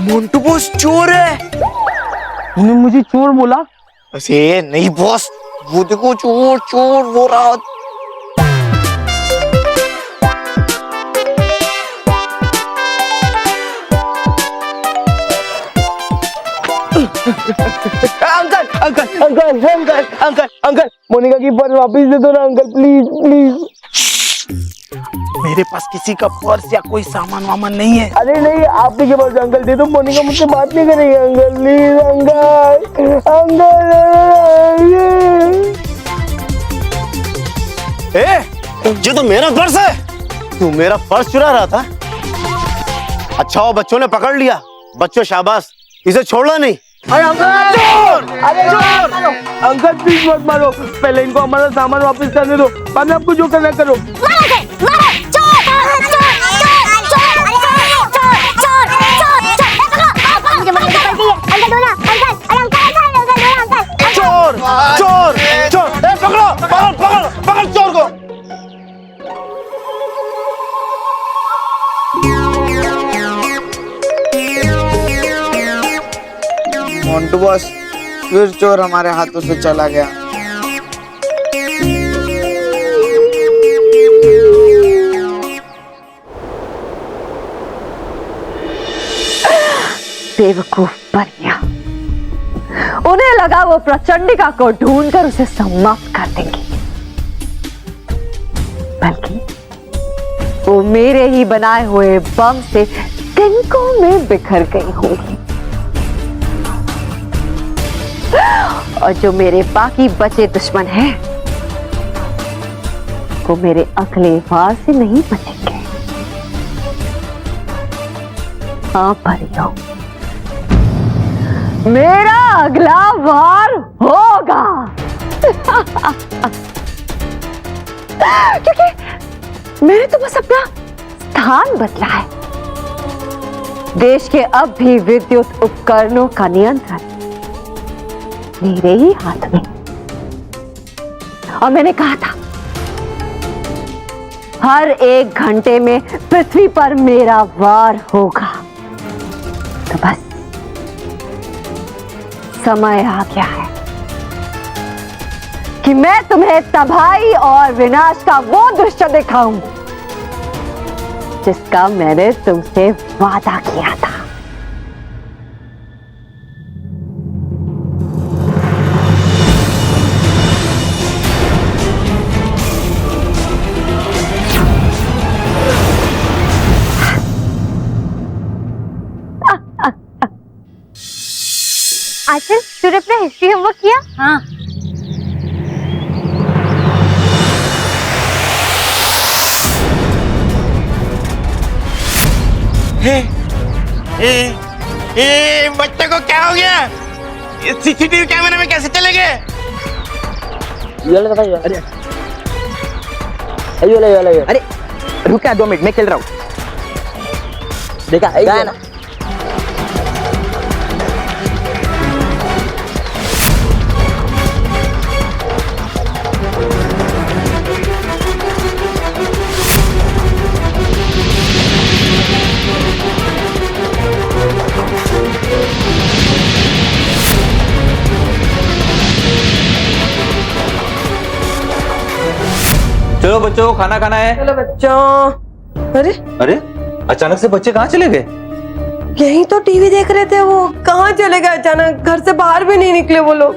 मोंटू बॉस चोर है। उन्होंने मुझे चोर बोला? अरे नहीं बॉस, वो देखो चोर चोर बोल रहा। Uncle uncle uncle uncle uncle uncle, Monica की पर्स वापस दे दो ना अंकल, प्लीज प्लीज। मेरे पास किसी का पर्स या कोई सामान वामान नहीं है। अरे नहीं, आप ही के पास अंकल दे दो, मोनिका मुझसे बात नहीं करेगी अंकल, प्लीज अंकल अंकल। ये तो मेरा पर्स है, तू मेरा पर्स चुरा रहा था। अच्छा वो बच्चों ने पकड़ लिया, बच्चों शाबाश, इसे छोड़ना नहीं। अरे अंकल चोर! अरे चोर! अंकल प्लीज मत मारो, पहले इनको हमारा सामान वापस करने दो, बाद में आपको जो करना करो। चोर चोर चोर, पकड़ो पकड़ पकड़ पकड़ चोर को। मोंटू बॉस, फिर चोर हमारे हाथों से चला गया। बेवकूफ परियां, उन्हें लगा वो प्रचंडिका को ढूंढकर उसे समाप्त कर देंगी, बल्कि वो मेरे ही बनाए हुए बम से तिनकों में बिखर गई होगी। और जो मेरे बाकी बचे दुश्मन हैं, वो मेरे अगले वार से नहीं बचेंगे। हाँ परियों, मेरा अगला वार होगा। क्योंकि मैंने तो बस अपना स्थान बदला है। देश के अब भी विद्युत उपकरणों का नियंत्रण मेरे ही हाथ में। और मैंने कहा था, हर 1 घंटे में पृथ्वी पर मेरा वार होगा। तो बस समय आ गया है कि मैं तुम्हें तबाही और विनाश का वो दृश्य दिखाऊं जिसका मैंने तुमसे वादा किया था। आचल, तूने अपना हिस्ट्री होमवर्क किया? हाँ। बच्चे को क्या हो गया? ये सीसीटीवी कैमरे में कैसे चले गए? अरे रुका 2 मिनट, मैं खेल रहा हूँ। देखा गया ना। चलो बच्चों, खाना खाना है। चलो बच्चों। अरे अरे अचानक से बच्चे कहाँ चले गए? यही तो टीवी देख रहे थे, वो कहाँ चले गए अचानक? घर से बाहर भी नहीं निकले वो लोग,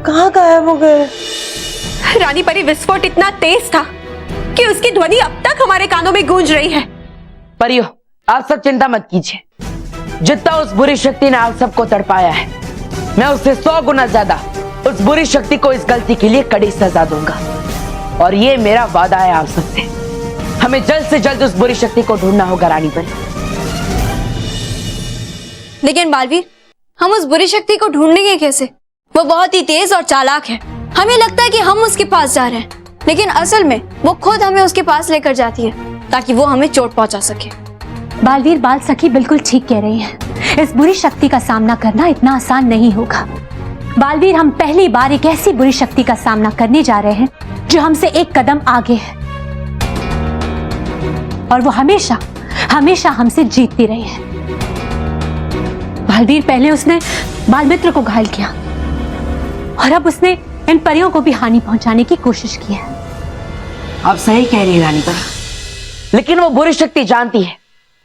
कहाँ गायब हो गए? रानी परी, विस्फोट इतना तेज था कि उसकी ध्वनि अब तक हमारे कानों में गूंज रही है। परियो, आप सब चिंता मत कीजिए। जितना उस बुरी शक्ति ने आप सबको तड़पाया है, मैं उससे 100 गुना ज्यादा उस बुरी शक्ति को इस गलती के लिए कड़ी सजा दूंगा। और ये मेरा वादा है आप सबसे। हमें जल्द से जल्द उस बुरी शक्ति को ढूंढना होगा रानी परी। लेकिन बालवीर, हम उस बुरी शक्ति को ढूंढेंगे कैसे? वो बहुत ही तेज और चालाक है। हमें लगता है कि हम उसके पास जा रहे हैं, लेकिन असल में वो खुद हमें उसके पास लेकर जाती है ताकि वो हमें चोट पहुंचा सके। बालवीर, बाल सखी बिल्कुल ठीक कह रही हैं। इस बुरी शक्ति का सामना करना इतना आसान नहीं होगा। बालवीर, हम पहली बार एक ऐसी बुरी शक्ति का सामना करने जा रहे हैं जो हमसे एक कदम आगे है, और वो हमेशा हमेशा हमसे जीतती रही है। बालवीर, पहले उसने बालमित्र को घायल किया और अब उसने इन परियों को भी हानि पहुंचाने की कोशिश की है। आप सही कह रही हैं रानी परी, लेकिन वो बुरी शक्ति जानती है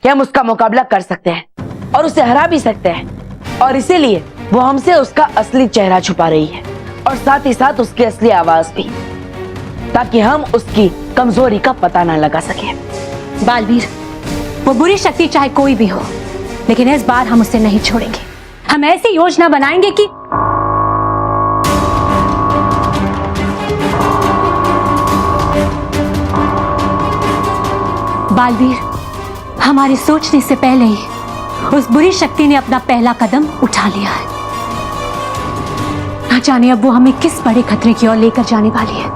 कि हम उसका मुकाबला कर सकते हैं और उसे हरा भी सकते हैं, और इसीलिए वो हमसे उसका असली चेहरा छुपा रही है और साथ ही साथ उसकी असली आवाज भी, ताकि हम उसकी कमजोरी का पता ना लगा सके। बालवीर, वो बुरी शक्ति चाहे कोई भी हो, लेकिन इस बार हम उसे नहीं छोड़ेंगे। हम ऐसी योजना बनाएंगे कि बालवीर, हमारे सोचने से पहले ही उस बुरी शक्ति ने अपना पहला कदम उठा लिया है। ना जाने अब वो हमें किस बड़े खतरे की ओर लेकर जाने वाली है।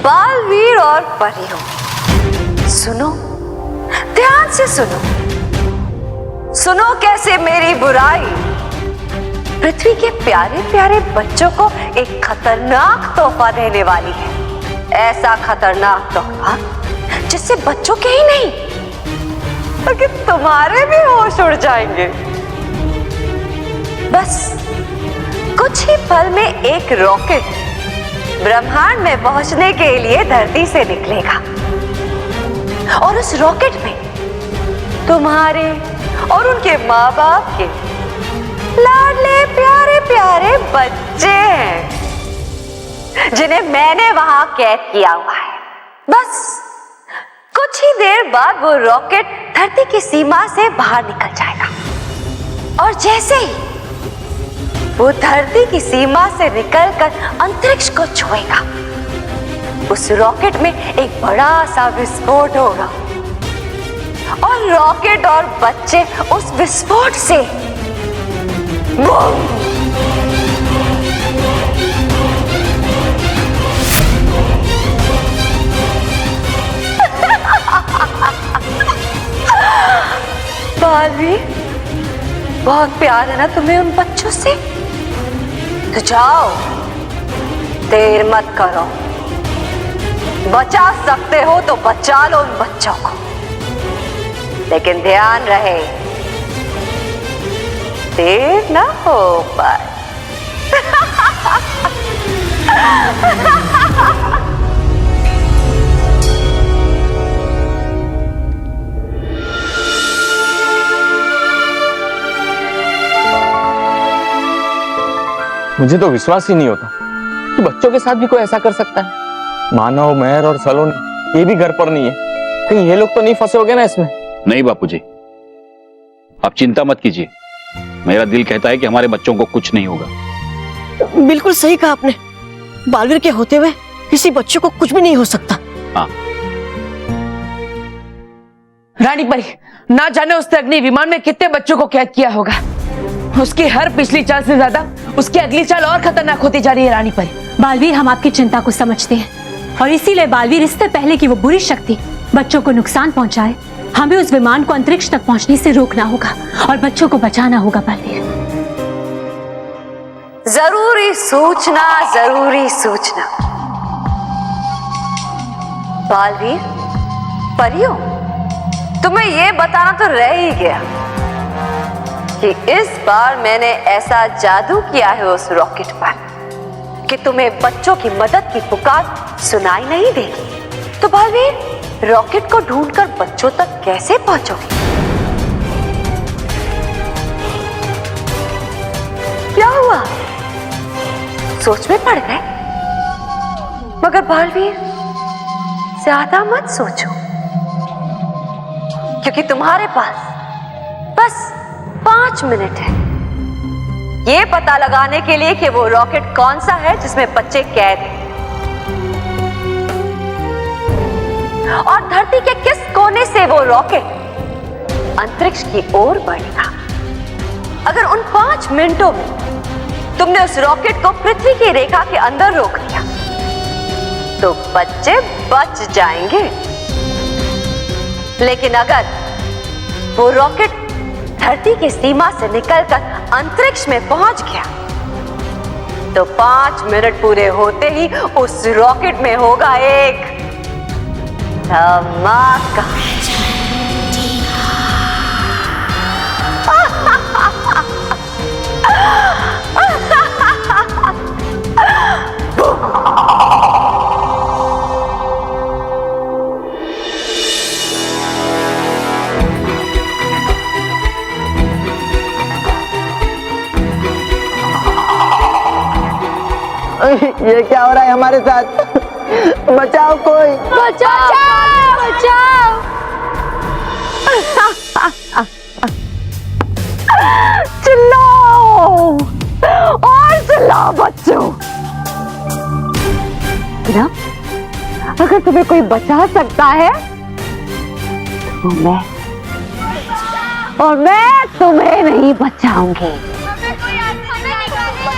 बालवीर और परियों, सुनो, ध्यान से सुनो। सुनो कैसे मेरी बुराई पृथ्वी के प्यारे प्यारे बच्चों को एक खतरनाक तोहफा देने वाली है। ऐसा खतरनाक तोहफा जिससे बच्चों के ही नहीं बल्कि तुम्हारे भी होश उड़ जाएंगे। बस कुछ ही पल में एक रॉकेट ब्रह्मांड में पहुंचने के लिए धरती से निकलेगा, और उस रॉकेट में तुम्हारे और उनके माँ बाप के लाडले प्यारे प्यारे बच्चे हैं, जिन्हें मैंने वहां कैद किया हुआ है। बस कुछ ही देर बाद वो रॉकेट धरती की सीमा से बाहर निकल जाएगा, और जैसे ही वो धरती की सीमा से निकलकर अंतरिक्ष को छुएगा, उस रॉकेट में एक बड़ा सा विस्फोट होगा, और रॉकेट और बच्चे उस विस्फोट से बूम! बालवीर, बहुत प्यार है ना तुम्हें उन बच्चों से? तो जाओ, देर मत करो। बचा सकते हो तो बचा लो उन बच्चों को, लेकिन ध्यान रहे देर ना हो पाए। मुझे तो विश्वास ही नहीं होता कि बच्चों के साथ भी कोई ऐसा कर सकता है। मानव, मेहर और सलोनी ये भी घर पर नहीं है, कहीं ये लोग तो नहीं फंसे हो गए ना इसमें? नहीं बापूजी, आप चिंता मत कीजिए। मेरा दिल कहता है कि हमारे बच्चों को कुछ नहीं होगा। बिल्कुल सही कहा आपने। बालवीर के होते हुए किसी बच्चे को कुछ भी नहीं हो सकता। हाँ। रानी परी, ना जाने उसने अग्नि विमान में कितने बच्चों को कैद किया होगा। उसकी हर पिछली चाल से ज्यादा उसकी अगली चाल और खतरनाक होती जा रही है रानी परी। बालवीर, हम आपकी चिंता को समझते हैं और इसीलिए बालवीर, इससे पहले कि वो बुरी शक्ति बच्चों को नुकसान पहुंचाए, हमें उस विमान को अंतरिक्ष तक पहुंचने से रोकना होगा और बच्चों को बचाना होगा। बालवीर, जरूरी सूचना, जरूरी सूचना। बालवीर, परियों, तुम्हें यह बताना तो रह ही गया कि इस बार मैंने ऐसा जादू किया है उस रॉकेट पर कि तुम्हें बच्चों की मदद की पुकार सुनाई नहीं देगी। तो बालवीर, रॉकेट को ढूंढकर बच्चों तक कैसे पहुंचोगे? क्या हुआ? सोच में पड़ गए? मगर बालवीर, ज्यादा मत सोचो, क्योंकि तुम्हारे पास बस 5 मिनट है ये पता लगाने के लिए कि वो रॉकेट कौन सा है जिसमें बच्चे कैद हैं और धरती के किस कोने से वो रॉकेट अंतरिक्ष की ओर बढ़ेगा। अगर उन 5 मिनटों में तुमने उस रॉकेट को पृथ्वी की रेखा के अंदर रोक दिया तो बच्चे बच जाएंगे। लेकिन अगर वो रॉकेट धरती की सीमा से निकलकर अंतरिक्ष में पहुंच गया तो 5 मिनट पूरे होते ही उस रॉकेट में होगा एक धमाका। ये क्या हो रहा है हमारे साथ? बचाओ कोई, बचाओ बचाओ। चिल्लाओ और चिल्लाओ बच्चों। ना, अगर तुम्हें कोई बचा सकता है तो मैं तुम्हें नहीं बचाऊंगी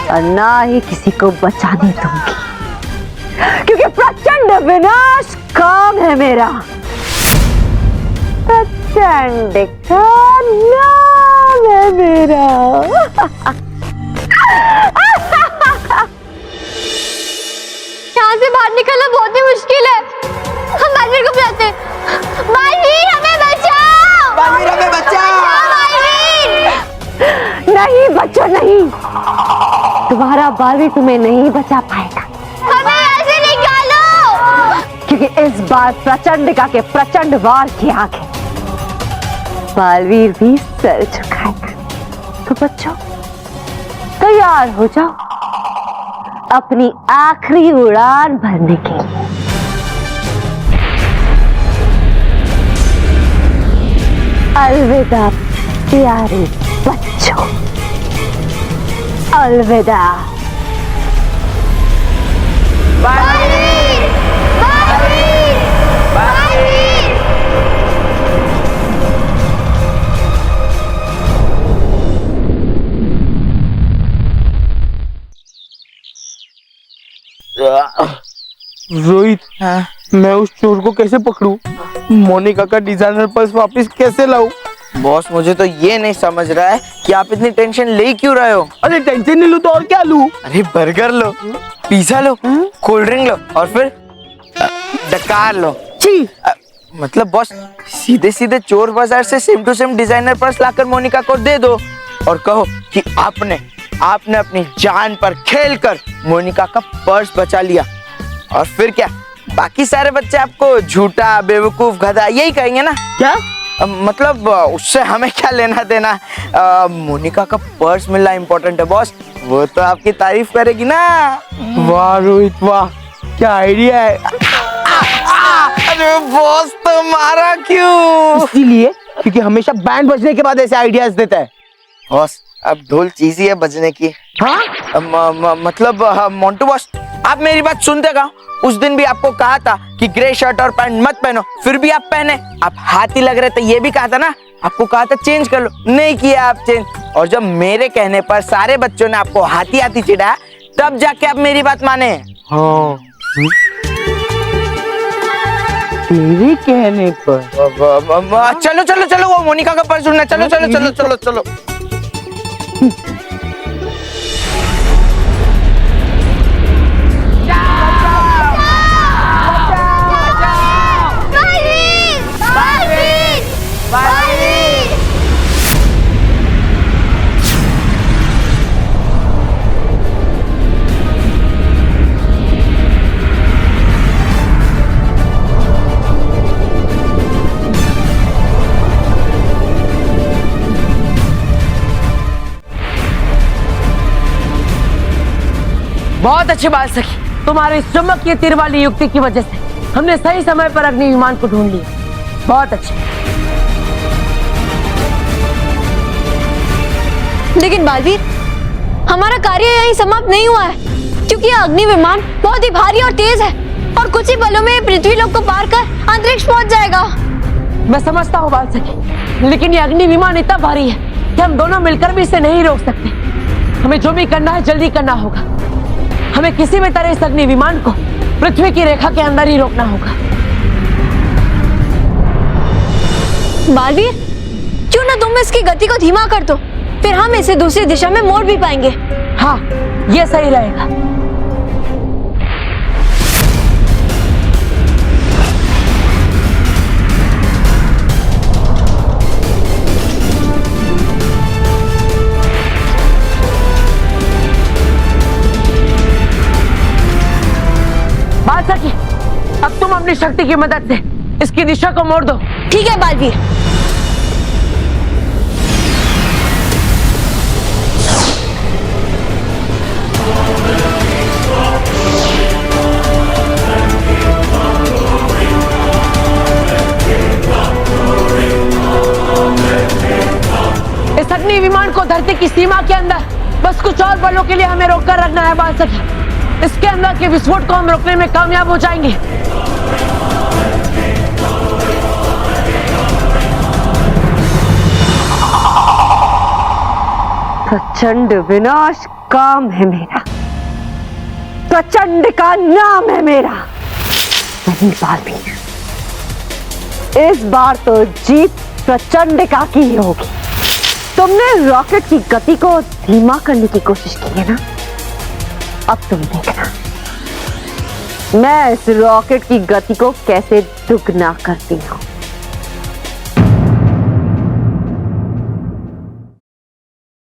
और ना ही किसी को बचाने दूंगी, क्योंकि प्रचंड विनाश काम है मेरा। प्रचंड का नाम है मेरा। यहाँ से बाहर निकलना बहुत ही मुश्किल है। हम बालवीर को बुलाते हैं। बालवीर, हमें बचाओ। बालवीर, हमें बचाओ। बालवीर। नहीं बच्चों, नहीं, तुम्हारा बालवीर तुम्हें नहीं बचा पाएगा। हमें ऐसे निकालो, क्योंकि इस बार प्रचंडिका के प्रचंड वार की आगे बालवीर भी सर झुकाएगा। तो बच्चों, तैयार हो जाओ अपनी आखिरी उड़ान भरने के लिए। अलविदा प्यारे बच्चों, अलविदा। बालवीर, बालवीर, बालवीर। रोहित, मैं उस चोर को कैसे पकड़ूं? मोनिका का डिजाइनर पर्स वापस कैसे लाऊं? बॉस, मुझे तो ये नहीं समझ रहा है कि आप इतनी टेंशन ले क्यों रहे हो? अरे टेंशन नहीं लूं तो और क्या लूं? अरे बर्गर लो, पिज्जा लो, कोल्ड ड्रिंक लो और फिर डकार लो। मतलब बॉस, सीधे सीधे चोर बाजार से same to same designer purse लाकर मोनिका को दे दो और कहो कि आपने अपनी जान पर खेलकर मोनिका का पर्स बचा लिया। और फिर क्या, बाकी सारे बच्चे आपको झूठा, बेवकूफ, गधा यही कहेंगे ना? क्या मतलब उससे हमें क्या लेना देना? मोनिका का पर्स मिलना इम्पोर्टेंट है बॉस, वो तो आपकी तारीफ करेगी ना। वाह रोहित वाह, क्या आइडिया है। अरे बॉस, तो मारा क्यों? इसीलिए क्योंकि हमेशा बैंड बजने के बाद ऐसे आइडियाज देता है। बॉस, अब ढोल चीज ही है बजने की। हाँ मतलब मोंटू बॉस, आप मेरी बात सुनते का? उस दिन भी आपको कहा था कि ग्रे शर्ट और पैंट मत पहनो, फिर भी आप पहने। आप हाथी लग रहे थे, ये भी कहा था ना? आपको कहा था चेंज कर लो, नहीं किया आप चेंज। और जब मेरे कहने पर सारे बच्चों ने आपको हाथी हाथी चिढ़ाया, तब जाके आप मेरी बात माने। हाँ तेरे कहने पर। चलो चलो चलो, वो मोनिका का पर्स ढूंढना। चलो चलो चलो चलो चलो। बहुत अच्छी बात सखी, तुम्हारी चमक ये तीर वाली युक्ति की वजह से हमने सही समय पर अग्नि विमान को ढूंढ लिया। बहुत अच्छी। लेकिन बालवीर, हमारा कार्य यहीं समाप्त नहीं हुआ है, क्योंकि यह अग्नि विमान बहुत ही भारी और तेज है और कुछ ही पलों में पृथ्वी लोक को पार कर अंतरिक्ष पहुंच जाएगा। मैं समझता हूँ बाल सखी, लेकिन ये अग्नि विमान इतना भारी है कि हम दोनों मिलकर भी इसे नहीं रोक सकते। हमें जो भी करना है जल्दी करना होगा। हमें किसी भी तरह इस अग्नि विमान को पृथ्वी की रेखा के अंदर ही रोकना होगा। बालवीर, क्यों ना तुम इसकी गति को धीमा कर दो, फिर हम इसे दूसरी दिशा में मोड़ भी पाएंगे। हाँ, ये सही रहेगा। सकी, अब तुम अपनी शक्ति की मदद से इसकी दिशा को मोड़ दो। ठीक है बालवीर। इस अग्नि विमान को धरती की सीमा के अंदर बस कुछ और पलों के लिए हमें रोककर रखना है बाल सकी। इसके अंदर के विस्फोट को हम रोकने में कामयाब हो जाएंगे। प्रचंड विनाश काम है मेरा, प्रचंड का नाम है मेरा। नहीं बालवीर, इस बार तो जीत प्रचंड का की होगी। तुमने रॉकेट की गति को धीमा करने की कोशिश की है ना? अब तुम देखना, मैं इस रॉकेट की गति को कैसे दुगना करती हूँ।